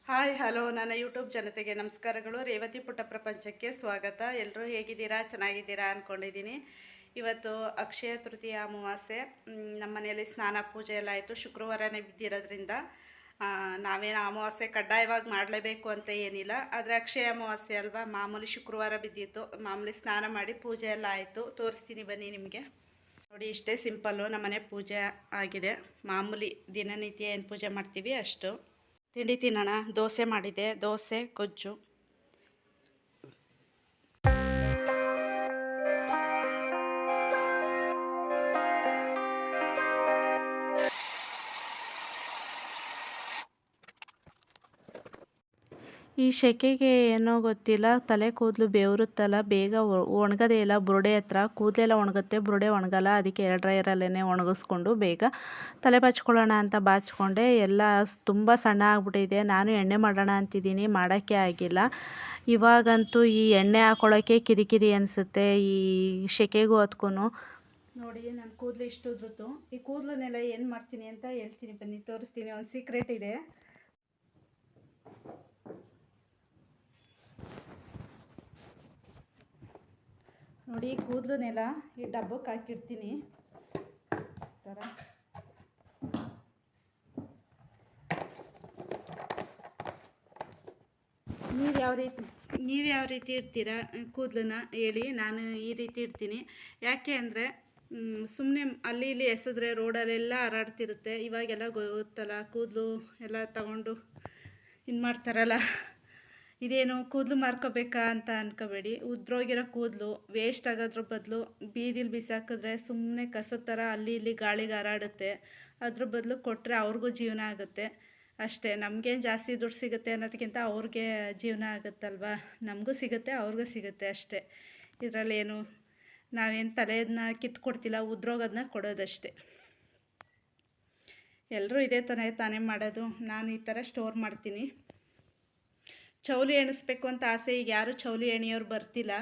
Hi hello ನನ್ನ YouTube ಜನತೆಗೆ ನಮಸ್ಕಾರಗಳು. ರೇವತಿ ಪುಟ್ಟ ಪ್ರಪಂಚಕ್ಕೆ ಸ್ವಾಗತ. ಎಲ್ಲರೂ ಹೇಗಿದ್ದೀರಾ? ಚೆನ್ನಾಗಿದ್ದೀರಾ ಅಂದ್ಕೊಂಡಿದ್ದೀನಿ. ಇವತ್ತು ಅಕ್ಷಯ ತೃತೀಯ ಅಮಾವಾಸ್ಯೆ. ನಮ್ಮ ಮನೆಯಲ್ಲಿ ಸ್ನಾನ ಪೂಜೆ ಎಲ್ಲ ಆಯಿತು. ಶುಕ್ರವಾರನೇ ಬಿದ್ದಿರೋದ್ರಿಂದ ನಾವೇನು ಅಮಾವಾಸ್ಯೆ ಕಡ್ಡಾಯವಾಗಿ ಮಾಡಲೇಬೇಕು ಅಂತ ಏನಿಲ್ಲ. ಆದರೆ ಅಕ್ಷಯ ಅಮಾವಾಸ್ಯೆ ಅಲ್ವಾ, ಮಾಮೂಲಿ ಶುಕ್ರವಾರ ಬಿದ್ದಿತ್ತು. ಮಾಮೂಲಿ ಸ್ನಾನ ಮಾಡಿ ಪೂಜೆ ಎಲ್ಲ ಆಯಿತು. ತೋರಿಸ್ತೀನಿ ಬನ್ನಿ ನಿಮಗೆ. ನೋಡಿ, ಇಷ್ಟೇ ಸಿಂಪಲ್ಲು ನಮ್ಮನೆ ಪೂಜೆ ಆಗಿದೆ. ಮಾಮೂಲಿ ದಿನನಿತ್ಯ ಏನು ಪೂಜೆ ಮಾಡ್ತೀವಿ ಅಷ್ಟು. ತಿಂಡಿ ತಿನ್ನೋಣ. ದೋಸೆ ಮಾಡಿದೆ, ದೋಸೆ ಗೊಜ್ಜು. ಈ ಸೆಕೆಗೆ ಏನೋ ಗೊತ್ತಿಲ್ಲ, ತಲೆ ಕೂದಲು ಬೆವರುತ್ತಲ್ಲ, ಬೇಗ ಒಣಗದೇ ಇಲ್ಲ. ಬುರುಡೆ ಹತ್ರ ಕೂದಲೆಲ್ಲ ಒಣಗುತ್ತೆ, ಬುರುಡೆ ಒಣಗಲ್ಲ. ಅದಕ್ಕೆ ಏರ್ ಡ್ರೈಯರಲ್ಲೇ ಒಣಗಿಸ್ಕೊಂಡು ಬೇಗ ತಲೆ ಬಾಚ್ಕೊಳ್ಳೋಣ ಅಂತ ಬಾಚ್ಕೊಂಡೆ. ಎಲ್ಲ ತುಂಬ ಸಣ್ಣ ಆಗ್ಬಿಟ್ಟಿದೆ. ನಾನು ಎಣ್ಣೆ ಮಾಡೋಣ ಅಂತಿದ್ದೀನಿ, ಮಾಡೋಕ್ಕೆ ಆಗಿಲ್ಲ. ಇವಾಗಂತೂ ಈ ಎಣ್ಣೆ ಹಾಕೊಳ್ಳೋಕ್ಕೆ ಕಿರಿಕಿರಿ ಅನಿಸುತ್ತೆ, ಈ ಸೆಕೆಗೂ ಅದಕ್ಕೂ. ನೋಡಿ, ನನ್ನ ಕೂದಲು ಇಷ್ಟು ಉದ್ರುತ್ತು. ಈ ಕೂದಲನ್ನೆಲ್ಲ ಏನು ಮಾಡ್ತೀನಿ ಅಂತ ಹೇಳ್ತೀನಿ ಬನ್ನಿ, ತೋರಿಸ್ತೀನಿ. ಒಂದು ಸೀಕ್ರೆಟ್ ಇದೆ. ನೋಡಿ, ಕೂದಲನ್ನೆಲ್ಲ ಈ ಡಬ್ಬಕ್ಕೆ ಹಾಕಿರ್ತೀನಿ ಥರ. ನೀವು ಯಾವ ರೀತಿ ಇಡ್ತೀರಾ ಕೂದಲನ್ನ ಹೇಳಿ. ನಾನು ಈ ರೀತಿ ಇಡ್ತೀನಿ. ಯಾಕೆ ಅಂದರೆ ಸುಮ್ಮನೆ ಅಲ್ಲಿ ಇಲ್ಲಿ ಎಸೆದ್ರೆ ರೋಡಲ್ಲೆಲ್ಲ ಹರಾಡ್ತಿರುತ್ತೆ. ಇವಾಗೆಲ್ಲ ಗೊತ್ತಲ್ಲ, ಕೂದಲು ಎಲ್ಲ ತಗೊಂಡು ಇದು ಮಾಡ್ತಾರಲ್ಲ. ಇದೇನು ಕೂದಲು ಮಾರ್ಕೋಬೇಕಾ ಅಂತ ಅನ್ಕೋಬೇಡಿ. ಉದ್ರೋಗಿರೋ ಕೂದಲು ವೇಸ್ಟ್ ಆಗೋದ್ರ ಬದಲು ಬೀದಿಲಿ ಬಿಸಾಕಿದ್ರೆ ಸುಮ್ಮನೆ ಕಸದ ಥರ ಅಲ್ಲಿ ಇಲ್ಲಿ ಗಾಳಿಗೆ ಹಾರಾಡುತ್ತೆ. ಅದ್ರ ಬದಲು ಕೊಟ್ಟರೆ ಅವ್ರಿಗೂ ಜೀವನ ಆಗುತ್ತೆ ಅಷ್ಟೇ. ನಮಗೇನು ಜಾಸ್ತಿ ದುಡ್ಡು ಸಿಗುತ್ತೆ ಅನ್ನೋದಕ್ಕಿಂತ ಅವ್ರಿಗೆ ಜೀವನ ಆಗುತ್ತಲ್ವ. ನಮಗೂ ಸಿಗುತ್ತೆ, ಅವ್ರಿಗೂ ಸಿಗುತ್ತೆ ಅಷ್ಟೇ. ಇದರಲ್ಲೇನು ನಾವೇನು ತಲೆಯನ್ನ ಕಿತ್ಕೊಡ್ತಿಲ್ಲ, ಉದ್ರೋಗೋದನ್ನ ಕೊಡೋದಷ್ಟೇ. ಎಲ್ಲರೂ ಇದೇ ತಾನೇ ಮಾಡೋದು. ನಾನು ಈ ಥರ ಸ್ಟೋರ್ ಮಾಡ್ತೀನಿ. ಚೌಲಿ ಎಣಿಸ್ಬೇಕು ಅಂತ ಆಸೆ. ಈಗ ಯಾರು ಚೌಲಿ ಎಣಿಯೋರು ಬರ್ತಿಲ್ಲ.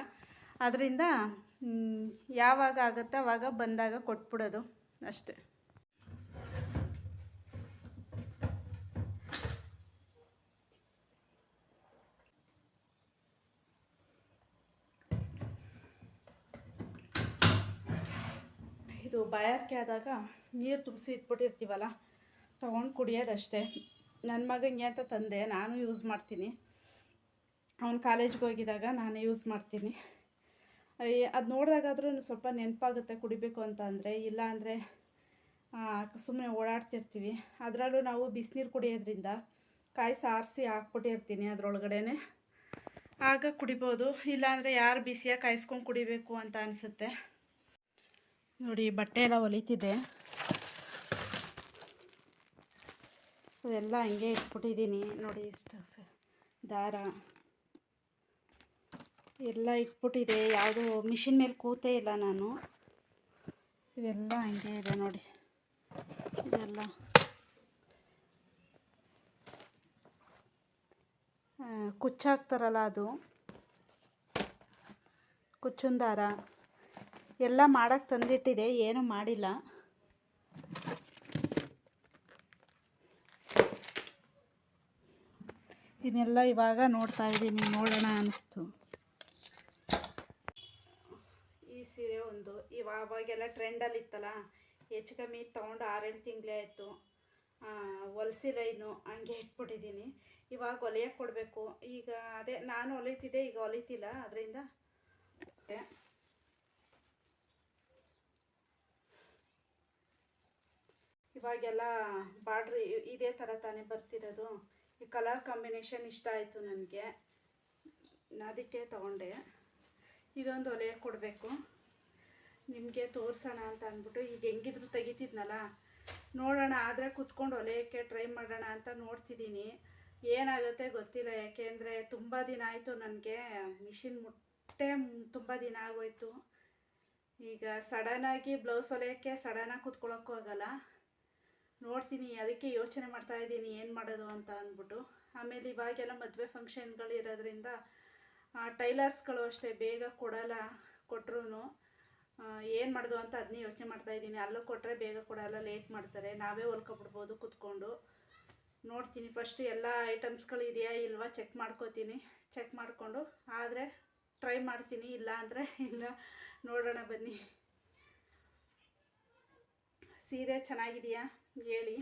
ಅದರಿಂದ ಯಾವಾಗ ಆಗುತ್ತೋ ಆವಾಗ ಬಂದಾಗ ಕೊಟ್ಬಿಡೋದು ಅಷ್ಟೆ. ಇದು ಬಾಯಾರಿಕೆ ಆದಾಗ ನೀರು ತುಂಬಿಸಿ ಇಟ್ಬಿಟ್ಟಿರ್ತೀವಲ್ಲ, ತೊಗೊಂಡು ಕುಡಿಯೋದಷ್ಟೇ. ನನ್ನ ಮಗನಿಗೆ ಅಂತ ತಂದೆ, ನಾನು ಯೂಸ್ ಮಾಡ್ತೀನಿ. ಅವನು ಕಾಲೇಜ್ಗೆ ಹೋಗಿದಾಗ ನಾನು ಯೂಸ್ ಮಾಡ್ತೀನಿ. ಅದು ನೋಡಿದಾಗಾದ್ರೂ ಸ್ವಲ್ಪ ನೆನಪಾಗುತ್ತೆ ಕುಡಿಬೇಕು ಅಂತ. ಅಂದರೆ ಇಲ್ಲ ಅಂದರೆ ಸುಮ್ಮನೆ ಓಡಾಡ್ತಿರ್ತೀವಿ. ಅದರಲ್ಲೂ ನಾವು ಬಿಸಿನೀರು ಕುಡಿಯೋದ್ರಿಂದ ಕಾಯಿಸಿ ಆರಿಸಿ ಹಾಕ್ಬಿಟ್ಟಿರ್ತೀನಿ ಅದರೊಳಗಡೆ, ಆಗ ಕುಡಿಬೋದು. ಇಲ್ಲಾಂದರೆ ಯಾರು ಬಿಸಿಯಾಗಿ ಕಾಯಿಸ್ಕೊಂಡು ಕುಡಿಬೇಕು ಅಂತ ಅನಿಸುತ್ತೆ. ನೋಡಿ, ಬಟ್ಟೆ ಎಲ್ಲ ಹೊಲಿತಿದ್ದೆ, ಅದೆಲ್ಲ ಹಂಗೆ ಇಟ್ಬಿಟ್ಟಿದ್ದೀನಿ. ನೋಡಿ, ಸ್ಟಫ್ ದಾರ ಎಲ್ಲ ಇಟ್ಬಿಟ್ಟಿದೆ. ಯಾವುದು ಮಿಷಿನ್ ಮೇಲೆ ಕೂತೇ ಇಲ್ಲ ನಾನು. ಇದೆಲ್ಲ ಹಂಗೆ ಇದೆ ನೋಡಿ. ಇದೆಲ್ಲ ಕುಚ್ಚಾಕ್ತಾರಲ್ಲ, ಅದು ಕುಚ್ಚಿನ ದಾರ ಎಲ್ಲ ಮಾಡೋಕ್ಕೆ ತಂದಿಟ್ಟಿದೆ, ಏನೂ ಮಾಡಿಲ್ಲ. ಇದನ್ನೆಲ್ಲ ಇವಾಗ ನೋಡ್ತಾ ಇದ್ದೀನಿ, ನೋಡೋಣ ಅನ್ನಿಸ್ತು. ಈ ಸೀರೆ ಒಂದು ಇವಾಗೆಲ್ಲ ಟ್ರೆಂಡಲ್ಲಿ ಇತ್ತಲ್ಲ, ಹೆಚ್ಚು ಕಮ್ಮಿ ತೊಗೊಂಡು 6-7 ತಿಂಗಳೇ ಆಯಿತು. ಹೊಲ್ಸಿ ಲೈನು ಹಂಗೆ ಇಟ್ಬಿಟ್ಟಿದ್ದೀನಿ. ಇವಾಗ ಹೊಲಿಯಕ್ಕೆ ಕೊಡಬೇಕು. ಈಗ ಅದೇ ನಾನು ಹೊಲಿತಿದ್ದೆ, ಈಗ ಹೊಲಿತಿಲ್ಲ. ಅದರಿಂದ ಇವಾಗೆಲ್ಲ ಬಾರ್ಡ್ರ್ ಇದೇ ಥರ ತಾನೇ ಬರ್ತಿರೋದು. ಈ ಕಲರ್ ಕಾಂಬಿನೇಷನ್ ಇಷ್ಟ ಆಯಿತು ನನಗೆ, ಅದಕ್ಕೆ ತಗೊಂಡೆ. ಇದೊಂದು ಹೊಲಿಯಕ್ಕೆ ಕೊಡಬೇಕು, ನಿಮಗೆ ತೋರಿಸೋಣ ಅಂತ ಅಂದ್ಬಿಟ್ಟು. ಈಗ ಹೆಂಗಿದ್ರು ತೆಗಿತಿದ್ನಲ್ಲ, ನೋಡೋಣ. ಆದರೆ ಕುತ್ಕೊಂಡು ಹೊಲಿಯೋಕ್ಕೆ ಟ್ರೈ ಮಾಡೋಣ ಅಂತ ನೋಡ್ತಿದ್ದೀನಿ. ಏನಾಗುತ್ತೆ ಗೊತ್ತಿಲ್ಲ. ಯಾಕೆಂದರೆ ತುಂಬ ದಿನ ಆಯಿತು ನನಗೆ ಮಿಷಿನ್ ಮುಟ್ಟೆ, ತುಂಬ ದಿನ ಆಗೋಯ್ತು. ಈಗ ಸಡನ್ನಾಗಿ ಬ್ಲೌಸ್ ಹೊಲಿಯೋಕ್ಕೆ ಸಡನ್ನಾಗಿ ಕುತ್ಕೊಳ್ಳೋಕ್ಕೂ ಆಗೋಲ್ಲ. ನೋಡ್ತೀನಿ, ಅದಕ್ಕೆ ಯೋಚನೆ ಮಾಡ್ತಾಯಿದ್ದೀನಿ ಏನು ಮಾಡೋದು ಅಂತ ಅಂದ್ಬಿಟ್ಟು. ಆಮೇಲೆ ಇವಾಗೆಲ್ಲ ಮದುವೆ ಫಂಕ್ಷನ್ಗಳು ಇರೋದ್ರಿಂದ ಟೈಲರ್ಸ್ಗಳು ಅಷ್ಟೇ ಬೇಗ ಕೊಡಲ್ಲ. ಕೊಟ್ಟರು ಏನು ಮಾಡೋದು ಅಂತ ಅದನ್ನೇ ಯೋಚನೆ ಮಾಡ್ತಾಯಿದ್ದೀನಿ. ಅಲ್ಲೂ ಕೊಟ್ಟರೆ ಬೇಗ ಕೊಡಲ್ಲ, ಲೇಟ್ ಮಾಡ್ತಾರೆ. ನಾವೇ ಹೊಲ್ಕೊಬಿಡ್ಬೋದು ಕುತ್ಕೊಂಡು. ನೋಡ್ತೀನಿ ಫಸ್ಟು ಎಲ್ಲ ಐಟಮ್ಸ್ಗಳು ಇದೆಯಾ ಇಲ್ವಾ ಚೆಕ್ ಮಾಡ್ಕೋತೀನಿ. ಚೆಕ್ ಮಾಡಿಕೊಂಡು ಆದರೆ ಟ್ರೈ ಮಾಡ್ತೀನಿ, ಇಲ್ಲ ಅಂದರೆ ಇಲ್ಲ, ನೋಡೋಣ ಬನ್ನಿ. ಸೀರೆ ಚೆನ್ನಾಗಿದೆಯಾ ಹೇಳಿ.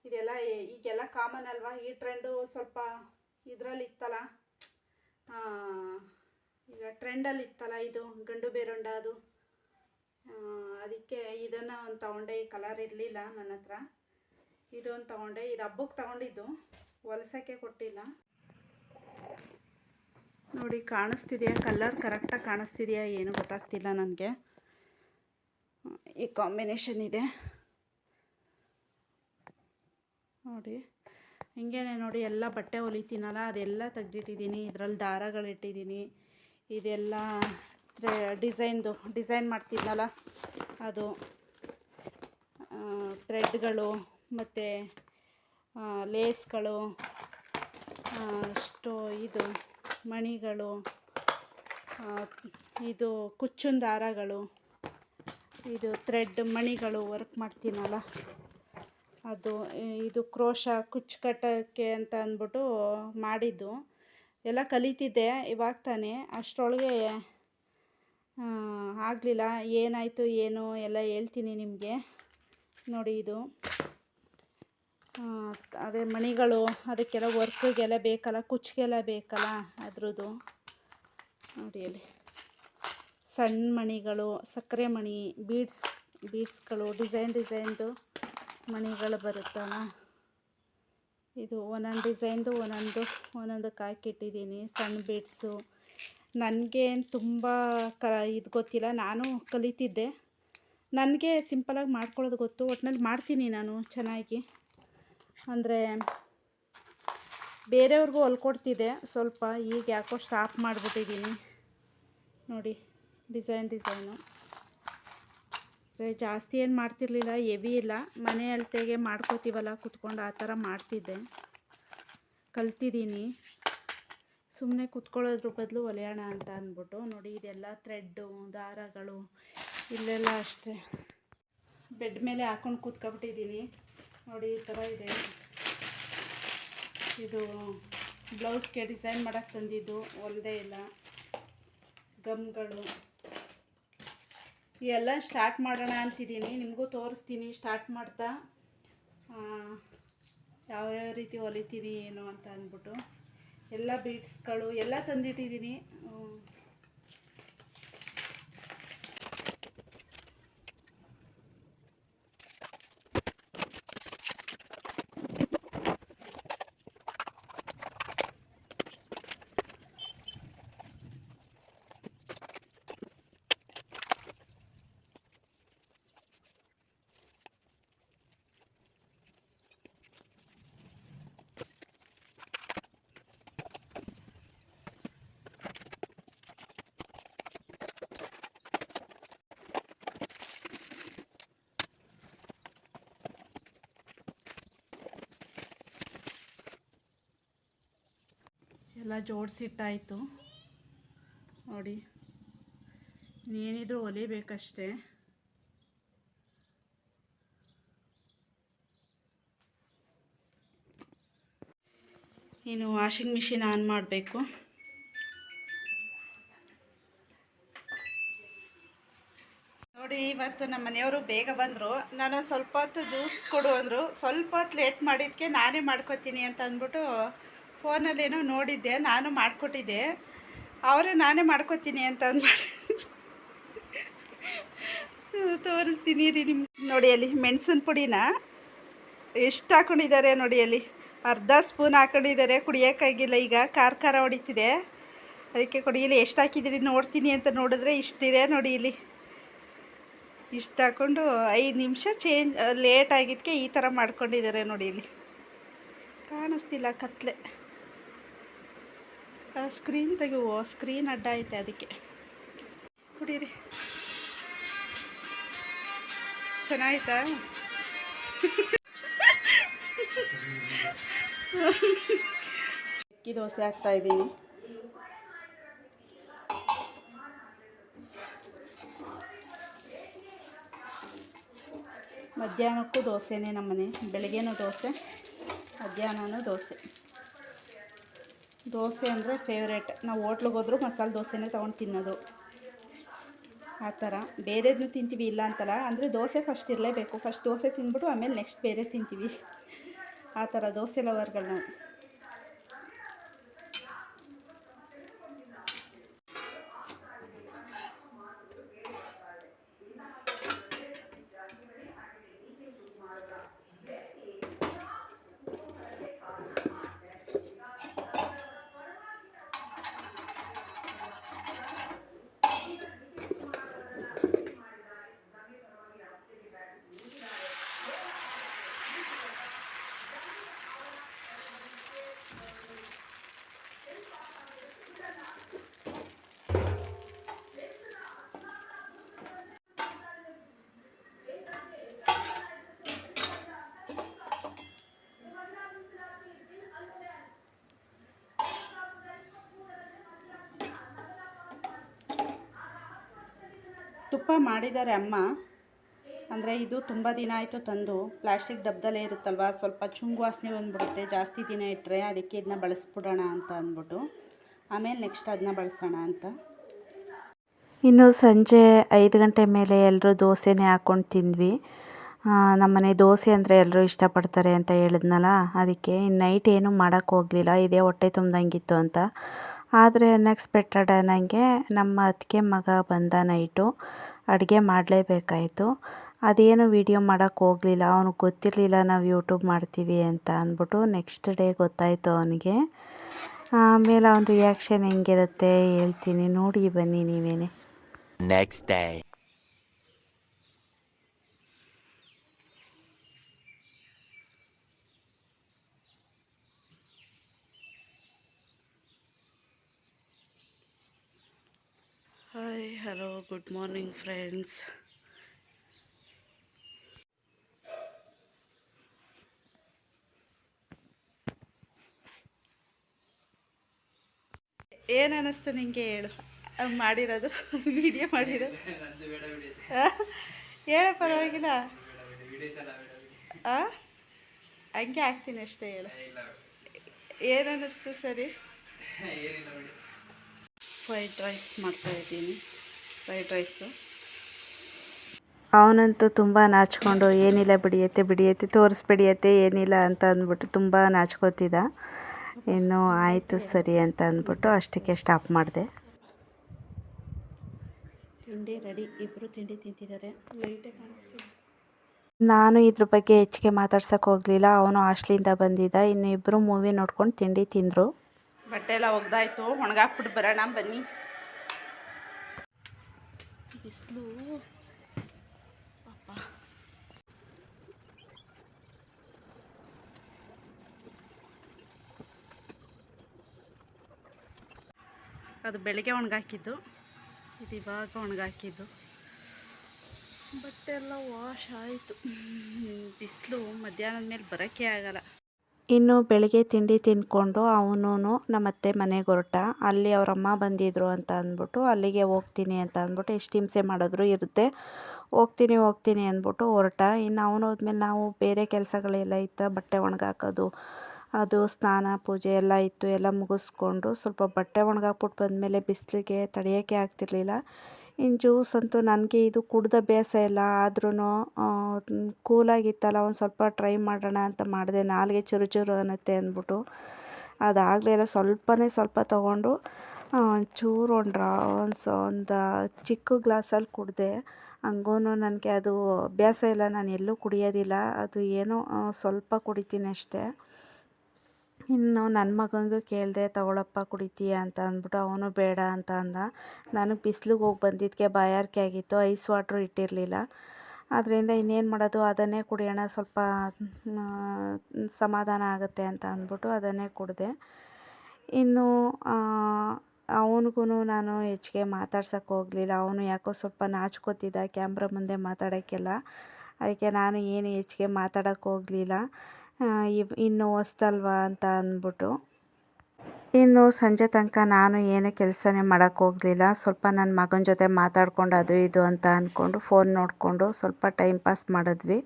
ಇದೆಲ್ಲ ಈಗೆಲ್ಲ ಕಾಮನ್ ಅಲ್ವಾ, ಈ ಟ್ರೆಂಡು ಸ್ವಲ್ಪ ಇದರಲ್ಲಿ ಇತ್ತಲ್ಲ, ಈಗ ಟ್ರೆಂಡಲ್ಲಿ ಇತ್ತಲ್ಲ ಇದು ಗಂಡು ಬೇರೊಂಡ ಅದು, ಅದಕ್ಕೆ ಇದನ್ನು ಒಂದು ತೊಗೊಂಡೆ. ಈ ಕಲರ್ ಇರಲಿಲ್ಲ ನನ್ನ ಹತ್ರ, ಇದೊಂದು ತೊಗೊಂಡೆ. ಇದು ಹಬ್ಬಕ್ಕೆ ತೊಗೊಂಡಿದ್ದು, ಹೊಲ್ಸೋಕ್ಕೆ ಕೊಟ್ಟಿಲ್ಲ. ನೋಡಿ ಕಾಣಿಸ್ತಿದೆಯಾ, ಕಲರ್ ಕರೆಕ್ಟಾಗಿ ಕಾಣಿಸ್ತಿದೆಯಾ ಏನು ಗೊತ್ತಾಗ್ತಿಲ್ಲ ನನಗೆ. ಈ ಕಾಂಬಿನೇಷನ್ ಇದೆ ನೋಡಿ. ಹಿಂಗೇನೆ ನೋಡಿ, ಎಲ್ಲ ಬಟ್ಟೆ ಹೊಲಿತೀನಲ್ಲ ಅದೆಲ್ಲ ತೆಗ್ದಿಟ್ಟಿದ್ದೀನಿ. ಇದರಲ್ಲಿ ದಾರಗಳಿಟ್ಟಿದ್ದೀನಿ. ಇದೆಲ್ಲ ಡಿಸೈನ್ ಮಾಡ್ತಿದ್ನಲ್ಲ ಅದು, ಥ್ರೆಡ್ಗಳು ಮತ್ತು ಲೇಸ್ಗಳು, ಇದು ಮಣಿಗಳು, ಇದು ಕುಚ್ಚಿನ ದಾರಗಳು, ಇದು ಥ್ರೆಡ್ ಮಣಿಗಳು ವರ್ಕ್ ಮಾಡ್ತೀನಲ್ಲ ಅದು, ಇದು ಕ್ರೋಶ ಕುಚ್ಚು ಕಟ್ಟೋಕ್ಕೆ ಅಂತ ಅಂದ್ಬಿಟ್ಟು ಮಾಡಿದ್ದು. ಎಲ್ಲ ಕಲಿತಿದ್ದೆ ಇವಾಗ ತಾನೇ, ಅಷ್ಟರೊಳಗೆ ಆಗಲಿಲ್ಲ. ಏನಾಯಿತು ಏನು ಎಲ್ಲ ಹೇಳ್ತೀನಿ ನಿಮಗೆ. ನೋಡಿ ಇದು ಅದೇ ಮಣಿಗಳು, ಅದಕ್ಕೆಲ್ಲ ವರ್ಕ್ಗೆಲ್ಲ ಬೇಕಲ್ಲ, ಕುಚ್ಚಿಗೆಲ್ಲ ಬೇಕಲ್ಲ ಅದ್ರದ್ದು. ನೋಡಿ ಅಲ್ಲಿ ಸಣ್ಣ ಮಣಿಗಳು, ಸಕ್ಕರೆ ಮಣಿ, ಬೀಡ್ಸ್ಗಳು, ಡಿಸೈನ್ದು ಮಣಿಗಳು ಬರುತ್ತಲ್ಲ, ಇದು ಒಂದೊಂದು ಡಿಸೈನ್ದು ಒಂದೊಂದಕ್ಕೆ ಹಾಕಿಟ್ಟಿದ್ದೀನಿ. ಸಣ್ಣ ಬೀಡ್ಸು ನನಗೇನು ತುಂಬ ಇದು ಗೊತ್ತಿಲ್ಲ, ನಾನು ಕಲಿತಿದ್ದೆ. ನನಗೆ ಸಿಂಪಲಾಗಿ ಮಾಡ್ಕೊಳ್ಳೋದು ಗೊತ್ತು, ಒಟ್ಟಿನಲ್ಲಿ ಮಾಡ್ತೀನಿ ನಾನು ಚೆನ್ನಾಗಿ. ಅಂದರೆ ಬೇರೆಯವ್ರಿಗೂ ಹೊಲ್ಕೊಡ್ತಿದ್ದೆ ಸ್ವಲ್ಪ, ಈಗ ಯಾಕೋ ಸ್ಟಾಪ್ ಮಾಡಿಬಿಟ್ಟಿದ್ದೀನಿ. ನೋಡಿ ಡಿಸೈನು ಜಾಸ್ತಿ ಏನು ಮಾಡ್ತಿರ್ಲಿಲ್ಲ, ಹೆವಿ ಇಲ್ಲ, ಮನೆ ಅಳತೆಗೆ ಮಾಡ್ಕೋತೀವಲ್ಲ ಕುತ್ಕೊಂಡು, ಆ ಥರ ಮಾಡ್ತಿದ್ದೆ. ಕಲ್ತಿದ್ದೀನಿ, ಸುಮ್ಮನೆ ಕುತ್ಕೊಳ್ಳೋದ್ರ ಬದಲು ಹೊಲಿಯೋಣ ಅಂತ ಅಂದ್ಬಿಟ್ಟು. ನೋಡಿ ಇದೆಲ್ಲ ಥ್ರೆಡ್ಡು, ದಾರಗಳು, ಇಲ್ಲೆಲ್ಲ ಅಷ್ಟೇ ಬೆಡ್ ಮೇಲೆ ಹಾಕ್ಕೊಂಡು ಕೂತ್ಕೊಬಿಟ್ಟಿದ್ದೀನಿ. ನೋಡಿ ಈ ಥರ ಇದೆ. ಇದು ಬ್ಲೌಸ್ಗೆ ಡಿಸೈನ್ ಮಾಡೋಕ್ಕೆ ತಂದಿದ್ದು, ಹೊಲ್ದೇ ಇಲ್ಲ. ಗಮ್ಗಳು ಎಲ್ಲ ಸ್ಟಾರ್ಟ್ ಮಾಡೋಣ ಅಂತಿದ್ದೀನಿ, ನಿಮಗೂ ತೋರಿಸ್ತೀನಿ ಸ್ಟಾರ್ಟ್ ಮಾಡ್ತಾ ಯಾವ್ಯಾವ ರೀತಿ ಹೊಲಿತೀನಿ ಏನು ಅಂತ ಅಂದ್ಬಿಟ್ಟು. ಎಲ್ಲ ಬೀಡ್ಸ್ಗಳು ಎಲ್ಲ ತಂದಿಟ್ಟಿದ್ದೀನಿ. ಎಲ್ಲ ಜೋಡಿಸಿಟ್ಟಾಯಿತು ನೋಡಿ. ಇನ್ನೇನಿದ್ರು ಹೊಲಿಬೇಕಷ್ಟೇ. ಇನ್ನು ವಾಷಿಂಗ್ ಮಿಷಿನ್ ಆನ್ ಮಾಡಬೇಕು. ನೋಡಿ ಇವತ್ತು ನಮ್ಮ ಮನೆಯವರು ಬೇಗ ಬಂದರು. ನಾನು ಸ್ವಲ್ಪ ಹೊತ್ತು ಜ್ಯೂಸ್ ಕೊಡು ಅಂದರು. ಸ್ವಲ್ಪ ಹೊತ್ತು ಲೇಟ್ ಮಾಡಿದ್ದಕ್ಕೆ ನಾನೇ ಮಾಡ್ಕೊತೀನಿ ಅಂತ ಅಂದ್ಬಿಟ್ಟು ಫೋನಲ್ಲೇನೋ ನೋಡಿದ್ದೆ, ನಾನು ಮಾಡಿಕೊಟ್ಟಿದ್ದೆ. ಅವರೇ ನಾನೇ ಮಾಡ್ಕೊತೀನಿ ಅಂತ ಅಂದ್ಬಿಟ್ಟು ತೋರಿಸ್ತೀನಿ ರೀ ನಿಮ್ಮ. ನೋಡಿ ಅಲ್ಲಿ ಮೆಣಸಿನ ಪುಡಿನ ಎಷ್ಟು ಹಾಕ್ಕೊಂಡಿದ್ದಾರೆ ನೋಡಿ, ಅಲ್ಲಿ ಅರ್ಧ ಸ್ಪೂನ್ ಹಾಕ್ಕೊಂಡಿದ್ದಾರೆ. ಕುಡಿಯೋಕ್ಕಾಗಿಲ್ಲ, ಈಗ ಖಾರ ಹೊಡಿತಿದೆ, ಅದಕ್ಕೆ ಕುಡಿಯಲಿ. ಎಷ್ಟು ಹಾಕಿದ್ದೀರಿ ನೋಡ್ತೀನಿ ಅಂತ ನೋಡಿದ್ರೆ ಇಷ್ಟಿದೆ ನೋಡಿ. ಇಲ್ಲಿ ಇಷ್ಟು ಹಾಕ್ಕೊಂಡು 5 ನಿಮಿಷ ಲೇಟ್ ಆಗಿದ್ದಕ್ಕೆ ಈ ಥರ ಮಾಡ್ಕೊಂಡಿದ್ದಾರೆ ನೋಡಿ. ಇಲ್ಲಿ ಕಾಣಿಸ್ತಿಲ್ಲ, ಕತ್ಲೆ. ಸ್ಕ್ರೀನ್ ತೆಗೆಯುವ, ಸ್ಕ್ರೀನ್ ಅಡ್ಡ ಐತೆ ಅದಕ್ಕೆ. ಕುಡೀರಿ, ಚೆನ್ನಾಯ್ತಾ? ಅಕ್ಕಿ ದೋಸೆ ಹಾಕ್ತಾಯಿದ್ದೀನಿ. ಮಧ್ಯಾಹ್ನಕ್ಕೂ ದೋಸೆನೇ ನಮ್ಮನೆ, ಬೆಳಗ್ಗೆನೂ ದೋಸೆ, ಮಧ್ಯಾಹ್ನನೂ ದೋಸೆ. ದೋಸೆ ಅಂದರೆ ಫೇವ್ರೇಟ್. ನಾವು ಹೋಟ್ಲಿಗೆ ಹೋದ್ರೂ ಮಸಾಲೆ ದೋಸೆನೇ ತೊಗೊಂಡು ತಿನ್ನೋದು. ಆ ಥರ ಬೇರೆದನ್ನೂ ತಿಂತೀವಿ, ಇಲ್ಲ ಅಂತಲ್ಲ. ಅಂದರೆ ದೋಸೆ ಫಸ್ಟ್ ಇರಲೇಬೇಕು. ಫಸ್ಟ್ ದೋಸೆ ತಿಂದ್ಬಿಟ್ಟು ಆಮೇಲೆ ನೆಕ್ಸ್ಟ್ ಬೇರೆ ತಿಂತೀವಿ. ಆ ಥರ ದೋಸೆ ಲವರ್ಗಳು ನಾವು. ತುಪ್ಪ ಮಾಡಿದ್ದಾರೆ ಅಮ್ಮ. ಅಂದರೆ ಇದು ತುಂಬ ದಿನ ಆಯಿತು ತಂದು. ಪ್ಲಾಸ್ಟಿಕ್ ಡಬ್ಬದಲ್ಲೇ ಇರುತ್ತಲ್ವ, ಸ್ವಲ್ಪ ಚುಂಗು ವಾಸನೆ ಬಂದ್ಬಿಡುತ್ತೆ ಜಾಸ್ತಿ ದಿನ ಇಟ್ಟರೆ. ಅದಕ್ಕೆ ಇದನ್ನ ಬಳಸ್ಬಿಡೋಣ ಅಂತ ಅಂದ್ಬಿಟ್ಟು ಆಮೇಲೆ ನೆಕ್ಸ್ಟ್ ಅದನ್ನ ಬಳಸೋಣ ಅಂತ. ಇನ್ನು ಸಂಜೆ 5 ಗಂಟೆ ಮೇಲೆ ಎಲ್ಲರೂ ದೋಸೆನೇ ಹಾಕ್ಕೊಂಡು ತಿಂದ್ವಿ. ನಮ್ಮನೆ ದೋಸೆ ಅಂದರೆ ಎಲ್ಲರೂ ಇಷ್ಟಪಡ್ತಾರೆ ಅಂತ ಹೇಳಿದ್ನಲ್ಲ, ಅದಕ್ಕೆ ಇನ್ನು ನೈಟ್ ಏನೂ ಮಾಡೋಕ್ಕೆ ಹೋಗಲಿಲ್ಲ, ಇದೇ ಹೊಟ್ಟೆ ತುಂಬ್ದಂಗಿತ್ತು ಅಂತ. ಆದರೆ ಅನ್ಎಕ್ಸ್ಪೆಕ್ಟೆಡ್ ನನಗೆ ನಮ್ಮ ಅತ್ತಿಗೆ ಮಗ ಬಂದ ನೈಟು. ಅಡುಗೆ ಮಾಡಲೇಬೇಕಾಯಿತು. ಅದೇನು ವೀಡಿಯೋ ಮಾಡೋಕ್ಕೆ ಹೋಗಲಿಲ್ಲ, ಅವನಿಗೆ ಗೊತ್ತಿರಲಿಲ್ಲ ನಾವು ಯೂಟ್ಯೂಬ್ ಮಾಡ್ತೀವಿ ಅಂತ ಅಂದ್ಬಿಟ್ಟು. ನೆಕ್ಸ್ಟ್ ಡೇ ಗೊತ್ತಾಯಿತು ಅವನಿಗೆ. ಆಮೇಲೆ ಅವನ ರಿಯಾಕ್ಷನ್ ಹೆಂಗಿರುತ್ತೆ ಹೇಳ್ತೀನಿ, ನೋಡಿ ಬನ್ನಿ ನೀವೇನೆ. Next day. Hi, hello, good morning friends. ಏನು ಅನ್ನಿಸ್ತು ನಿಂಗೆ ಹೇಳು, ಮಾಡಿರೋದು ವಿಡಿಯೋ ಮಾಡಿರೋದು ಹೇಳ, ಪರವಾಗಿಲ್ಲ. ಹಂಗೆ ಹಾಕ್ತೀನಿ ಅಷ್ಟೇ, ಹೇಳು ಏನು ಅನ್ನಿಸ್ತು. ಸರಿ, ಫ್ರೈಡ್ ರೈಸ್ ಮಾಡ್ತಾಯಿದ್ದೀನಿ. ಫ್ರೈಡ್ ರೈಸು ಅವನಂತೂ ತುಂಬ ನಾಚ್ಕೊಂಡು, ಏನಿಲ್ಲ ಬಿಡಿಯತ್ತೆ ತೋರಿಸ್ಬಿಡಿಯತ್ತೆ, ಏನಿಲ್ಲ ಅಂತ ಅಂದ್ಬಿಟ್ಟು ತುಂಬ ನಾಚ್ಕೋತಿದ್ದ. ಇನ್ನು ಆಯಿತು ಸರಿ ಅಂತ ಅಂದ್ಬಿಟ್ಟು ಅಷ್ಟಕ್ಕೆ ಸ್ಟಾಪ್ ಮಾಡಿದೆ. ತಿಂಡಿ ರೆಡಿ, ಇಬ್ಬರು ತಿಂಡಿ ತಿಂತಿದ್ದಾರೆ. ಲೈಟೇ ಕಾಣಿಸ್ತಿದೆ. ನಾನು ಇದ್ರ ಬಗ್ಗೆ ಹೆಚ್ಚಿಗೆ ಮಾತಾಡ್ಸೋಕ್ಕೆ ಹೋಗಲಿಲ್ಲ. ಅವನು ಹಾಸ್ಟ್ಲಿಂದ ಬಂದಿದ್ದ. ಇನ್ನು ಇಬ್ಬರು ಮೂವಿ ನೋಡ್ಕೊಂಡು ತಿಂಡಿ ತಿಂದರು. ಬಟ್ಟೆ ಎಲ್ಲ ಒಗ್ದಾಯ್ತು, ಒಣಗಾಕ್ಬಿಟ್ಟು ಬರೋಣ ಬನ್ನಿ. ಬಿಸಿಲು ಪಾಪ. ಅದು ಬೆಳಗ್ಗೆ ಒಣಗಾಕಿದ್ದು, ಇದು ಇವಾಗ ಒಣಗಾಕಿದ್ದು. ಬಟ್ಟೆ ಎಲ್ಲ ವಾಶ್ ಆಯಿತು. ಬಿಸಿಲು ಮಧ್ಯಾಹ್ನದ ಮೇಲೆ ಬರೋಕ್ಕೆ ಆಗಲ್ಲ. ಇನ್ನು ಬೆಳಿಗ್ಗೆ ತಿಂಡಿ ತಿಂದ್ಕೊಂಡು ಅವನು ನಮ್ಮ ಅತ್ತೆ ಮನೆಗೆ ಹೊರಟ. ಅಲ್ಲಿ ಅವರಮ್ಮ ಬಂದಿದ್ರು ಅಂತ ಅಂದ್ಬಿಟ್ಟು ಅಲ್ಲಿಗೆ ಹೋಗ್ತೀನಿ ಅಂತ ಅಂದ್ಬಿಟ್ಟು ಎಷ್ಟು ಹಿಂಸೆ ಮಾಡಿದ್ರು ಇರುತ್ತೆ. ಹೋಗ್ತೀನಿ ಅಂದ್ಬಿಟ್ಟು ಹೊರಟ. ಇನ್ನು ಅವನು ಹೋದ್ಮೇಲೆ ನಾವು ಬೇರೆ ಕೆಲಸಗಳೆಲ್ಲ ಇತ್ತು, ಬಟ್ಟೆ ಒಣಗಾಕೋದು, ಅದು ಸ್ನಾನ ಪೂಜೆ ಎಲ್ಲ ಇತ್ತು. ಎಲ್ಲ ಮುಗಿಸ್ಕೊಂಡು ಸ್ವಲ್ಪ ಬಟ್ಟೆ ಒಣಗಾಕ್ಬಿಟ್ಟು ಬಂದಮೇಲೆ ಬಿಸಿಲಿಗೆ ತಡೆಯೋಕ್ಕೆ ಆಗ್ತಿರ್ಲಿಲ್ಲ. ಇನ್ನು ಜ್ಯೂಸ್ ಅಂತೂ ನನಗೆ ಇದು ಕುಡ್ದ ಅಭ್ಯಾಸ ಇಲ್ಲ, ಆದ್ರೂ ಕೂಲಾಗಿತ್ತಲ್ಲ, ಒಂದು ಸ್ವಲ್ಪ ಟ್ರೈ ಮಾಡೋಣ ಅಂತ ಮಾಡಿದೆ. ನಾಲಿಗೆ ಚುರು ಅನ್ನತ್ತೆ ಅಂದ್ಬಿಟ್ಟು ಅದಾಗಲಿಲ್ಲ. ಸ್ವಲ್ಪ ತೊಗೊಂಡು ಚೂರು ಒಂದು ಚಿಕ್ಕ ಗ್ಲಾಸಲ್ಲಿ ಕುಡಿದೆ. ಹಂಗೂ ನನಗೆ ಅದು ಅಭ್ಯಾಸ ಇಲ್ಲ, ನಾನು ಎಲ್ಲೂ ಕುಡಿಯೋದಿಲ್ಲ. ಅದು ಏನೋ ಸ್ವಲ್ಪ ಕುಡಿತೀನಿ ಅಷ್ಟೇ. ಇನ್ನು ನನ್ನ ಮಗನಿಗೂ ಕೇಳಿದೆ, ತಗೊಳಪ್ಪ ಕುಡಿತೀಯ ಅಂತ ಅಂದ್ಬಿಟ್ಟು. ಅವನು ಬೇಡ ಅಂತ ಅಂದ. ನನಗೆ ಬಿಸಿಲಿಗೆ ಹೋಗಿ ಬಂದಿದ್ದಕ್ಕೆ ಬಾಯಾರಿಕೆ ಆಗಿತ್ತು, ಐಸ್ ವಾಟ್ರು ಇಟ್ಟಿರಲಿಲ್ಲ. ಅದರಿಂದ ಇನ್ನೇನು ಮಾಡೋದು, ಅದನ್ನೇ ಕುಡಿಯೋಣ, ಸ್ವಲ್ಪ ಸಮಾಧಾನ ಆಗುತ್ತೆ ಅಂತ ಅಂದ್ಬಿಟ್ಟು ಅದನ್ನೇ ಕುಡಿದೆ. ಇನ್ನು ಅವನಿಗೂ ನಾನು ಹೆಚ್ಚಿಗೆ ಮಾತಾಡ್ಸೋಕ್ಕೆ ಹೋಗಲಿಲ್ಲ. ಅವನು ಯಾಕೋ ಸ್ವಲ್ಪ ನಾಚ್ಕೋತಿದ್ದ ಕ್ಯಾಮ್ರಾ ಮುಂದೆ ಮಾತಾಡೋಕ್ಕೆಲ್ಲ. ಅದಕ್ಕೆ ನಾನು ಏನು ಹೆಚ್ಚಿಗೆ ಮಾತಾಡೋಕ್ಕೆ ಹೋಗಲಿಲ್ಲ, ಇನ್ನು ಹೊಸ್ತಲ್ವ ಅಂತ ಅಂದ್ಬಿಟ್ಟು. ಇನ್ನು ಸಂಜೆ ತನಕ ನಾನು ಏನು ಕೆಲಸನೇ ಮಾಡೋಕ್ಕೆ ಹೋಗಲಿಲ್ಲ. ಸ್ವಲ್ಪ ನನ್ನ ಮಗನ ಜೊತೆ ಮಾತಾಡ್ಕೊಂಡು ಅದು ಇದು ಅಂತ ಅಂದ್ಕೊಂಡು ಫೋನ್ ನೋಡಿಕೊಂಡು ಸ್ವಲ್ಪ ಟೈಮ್ ಪಾಸ್ ಮಾಡಿದ್ವಿ.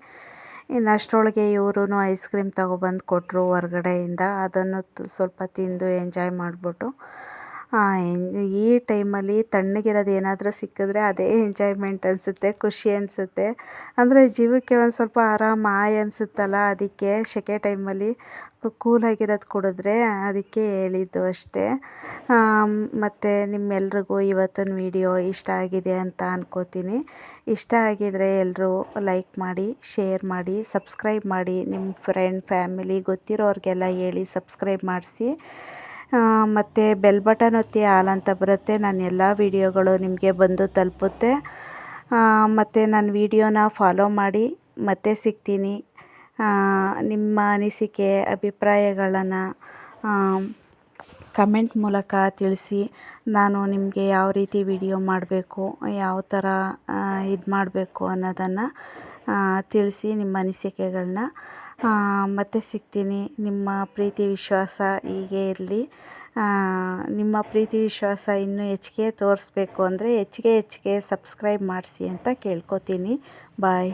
ಇನ್ನು ಅಷ್ಟರೊಳಗೆ ಇವರು ಐಸ್ ಕ್ರೀಮ್ ತೊಗೊಬಂದು ಕೊಟ್ಟರು ಹೊರ್ಗಡೆಯಿಂದ. ಅದನ್ನು ಸ್ವಲ್ಪ ತಿಂದು ಎಂಜಾಯ್ ಮಾಡಿಬಿಟ್ಟು ಈ ಟೈಮಲ್ಲಿ ತಣ್ಣಗಿರೋದು ಏನಾದರೂ ಸಿಕ್ಕಿದ್ರೆ ಅದೇ ಎಂಜಾಯ್ಮೆಂಟ್ ಅನಿಸುತ್ತೆ, ಖುಷಿ ಅನಿಸುತ್ತೆ. ಅಂದರೆ ಜೀವಕ್ಕೆ ಒಂದು ಸ್ವಲ್ಪ ಆರಾಮ ಅನಿಸುತ್ತಲ್ಲ, ಅದಕ್ಕೆ ಸೆಕೆ ಟೈಮಲ್ಲಿ ಕೂಲಾಗಿರೋದು ಕುಡಿದ್ರೆ ಅದಕ್ಕೆ ಹೇಳಿದ್ದು ಅಷ್ಟೇ. ಮತ್ತು ನಿಮ್ಮೆಲ್ರಿಗೂ ಇವತ್ತಿನ ವಿಡಿಯೋ ಇಷ್ಟ ಆಗಿದೆ ಅಂತ ಅನ್ಕೋತೀನಿ. ಇಷ್ಟ ಆಗಿದರೆ ಎಲ್ಲರೂ ಲೈಕ್ ಮಾಡಿ, ಶೇರ್ ಮಾಡಿ, ಸಬ್ಸ್ಕ್ರೈಬ್ ಮಾಡಿ. ನಿಮ್ಮ ಫ್ರೆಂಡ್ ಫ್ಯಾಮಿಲಿ ಗೊತ್ತಿರೋರಿಗೆಲ್ಲ ಹೇಳಿ ಸಬ್ಸ್ಕ್ರೈಬ್ ಮಾಡಿಸಿ. ಮತ್ತು ಬೆಲ್ ಬಟನ್ ಒತ್ತಿ ಆಲ್ ಅಂತ ಬರುತ್ತೆ. ನನ್ನ ಎಲ್ಲ ವೀಡಿಯೋಗಳು ನಿಮಗೆ ಬಂದು ತಲುಪುತ್ತೆ. ಮತ್ತು ನನ್ನ ವೀಡಿಯೋನ ಫಾಲೋ ಮಾಡಿ. ಮತ್ತೆ ಸಿಗ್ತೀನಿ. ನಿಮ್ಮ ಅನಿಸಿಕೆ ಅಭಿಪ್ರಾಯಗಳನ್ನು ಕಮೆಂಟ್ ಮೂಲಕ ತಿಳಿಸಿ. ನಾನು ನಿಮಗೆ ಯಾವ ರೀತಿ ವಿಡಿಯೋ ಮಾಡಬೇಕು, ಯಾವ ಥರ ಇದು ಮಾಡಬೇಕು ಅನ್ನೋದನ್ನು ತಿಳಿಸಿ ನಿಮ್ಮ ಅನಿಸಿಕೆಗಳನ್ನ. ಮತ್ತೆ ಸಿಗ್ತೀನಿ. ನಿಮ್ಮ ಪ್ರೀತಿ ವಿಶ್ವಾಸ ಹೀಗೆ ಇರಲಿ. ನಿಮ್ಮ ಪ್ರೀತಿ ವಿಶ್ವಾಸ ಇನ್ನೂ ಹೆಚ್ಚಿಗೆ ತೋರಿಸ್ಬೇಕು ಅಂದರೆ ಹೆಚ್ಚಿಗೆ ಸಬ್ಸ್ಕ್ರೈಬ್ ಮಾಡಿಸಿ ಅಂತ ಕೇಳ್ಕೊತೀನಿ. ಬಾಯ್.